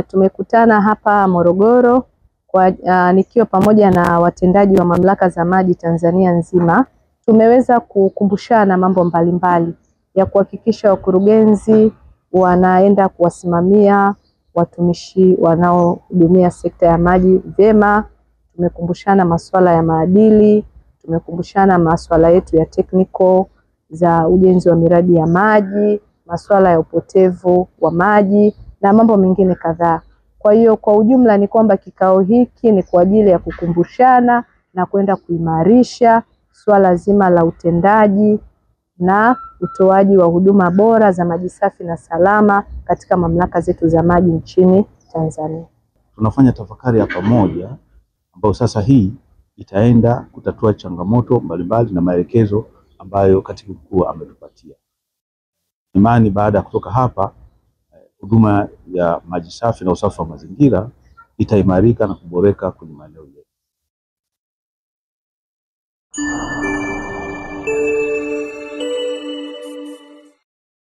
Tumekutana hapa Morogoro nikiwa pamoja na watendaji wa mamlaka za maji Tanzania nzima. Tumeweza kukumbushana mambo mbalimbali ya kuhakikisha wakurugenzi wanaenda kuwasimamia watumishi wanaohudumia sekta ya maji vyema. Tumekumbushana masuala ya maadili, tumekumbushana masuala yetu ya technical za ujenzi wa miradi ya maji, masuala ya upotevu wa maji na mambo mengine kadhaa. Kwa hiyo kwa ujumla ni kwamba kikao hiki ni kwa ajili ya kukumbushana na kwenda kuimarisha swala zima la utendaji na utoaji wa huduma bora za maji safi na salama katika mamlaka zetu za maji nchini Tanzania. Tunafanya tafakari ya pamoja ambayo sasa hii itaenda kutatua changamoto mbalimbali na maelekezo ambayo Katibu Mkuu ametupatia. Imani baada ya kutoka hapa huduma ya maji safi na usafi wa mazingira itaimarika na kuboreka kwenye maeneo yetu.